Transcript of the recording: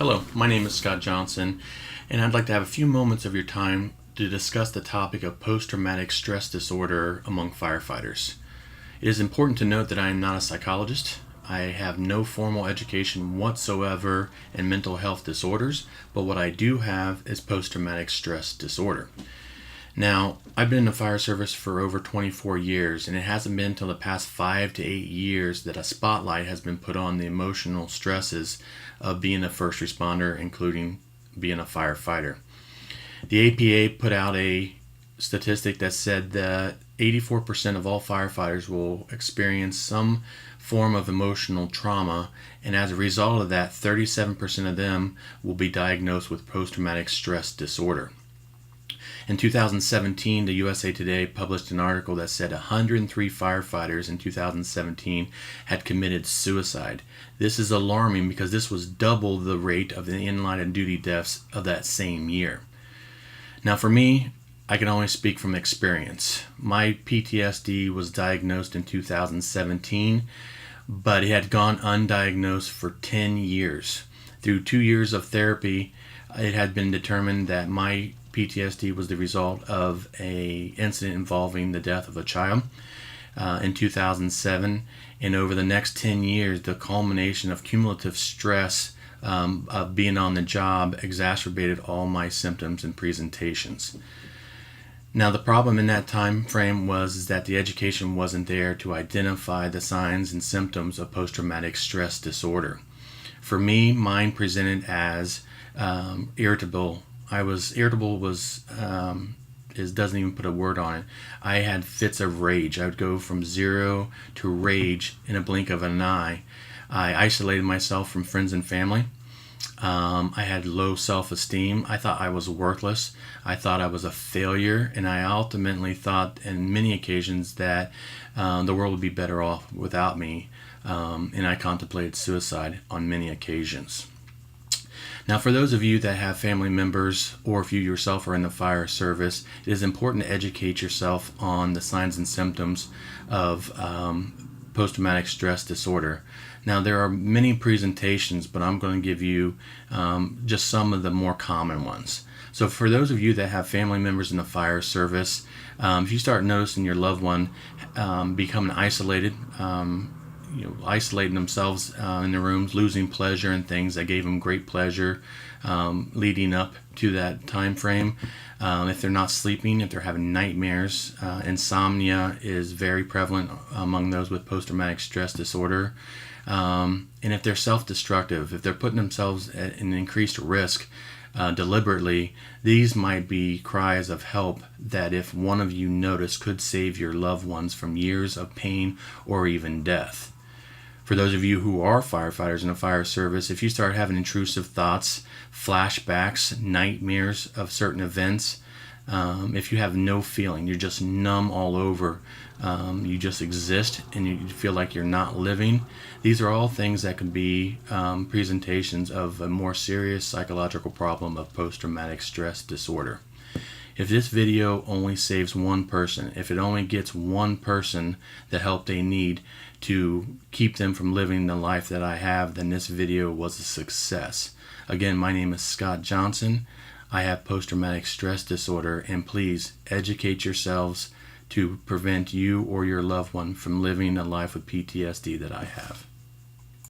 Hello, my name is Scott Johnson, and I'd like to have a few moments of your time to discuss the topic of post-traumatic stress disorder among firefighters. It is important to note that I am not a psychologist. I have no formal education whatsoever in mental health disorders, but what I do have is post-traumatic stress disorder. Now, I've been in the fire service for over 24 years, and it hasn't been until the past 5 to 8 years that a spotlight has been put on the emotional stresses of being a first responder, including being a firefighter. The APA put out a statistic that said that 84% of all firefighters will experience some form of emotional trauma, and as a result of that, 37% of them will be diagnosed with post-traumatic stress disorder. In 2017, the USA Today published an article that said 103 firefighters in 2017 had committed suicide. This is alarming because this was double the rate of the in-line of duty deaths of that same year. Now for me, I can only speak from experience. My PTSD was diagnosed in 2017, but it had gone undiagnosed for 10 years. Through 2 years of therapy, it had been determined that my PTSD was the result of an incident involving the death of a child in 2007, and over the next 10 years, the culmination of cumulative stress of being on the job exacerbated all my symptoms and presentations. Now, the problem in that time frame was that the education wasn't there to identify the signs and symptoms of post-traumatic stress disorder. For me, mine presented as irritable. Doesn't even put a word on it. I had fits of rage. I would go from zero to rage in a blink of an eye. I isolated myself from friends and family. I had low self-esteem. I thought I was worthless. I thought I was a failure, and I ultimately thought in many occasions that the world would be better off without me, and I contemplated suicide on many occasions. Now, for those of you that have family members, or if you yourself are in the fire service, it is important to educate yourself on the signs and symptoms of post-traumatic stress disorder. Now, there are many presentations, but I'm going to give you just some of the more common ones. So for those of you that have family members in the fire service, if you start noticing your loved one becoming isolated, isolating themselves in their rooms, losing pleasure in things that gave them great pleasure leading up to that time frame. If they're not sleeping, if they're having nightmares, insomnia is very prevalent among those with post-traumatic stress disorder. And if they're self-destructive, if they're putting themselves at an increased risk deliberately, these might be cries of help that if one of you notice could save your loved ones from years of pain or even death. For those of you who are firefighters in the fire service, if you start having intrusive thoughts, flashbacks, nightmares of certain events, if you have no feeling, you're just numb all over, you just exist and you feel like you're not living, these are all things that can be presentations of a more serious psychological problem of post-traumatic stress disorder. If this video only saves one person, if it only gets one person the help they need to keep them from living the life that I have, then this video was a success. Again, my name is Scott Johnson. I have post-traumatic stress disorder, and please educate yourselves to prevent you or your loved one from living a life with PTSD that I have.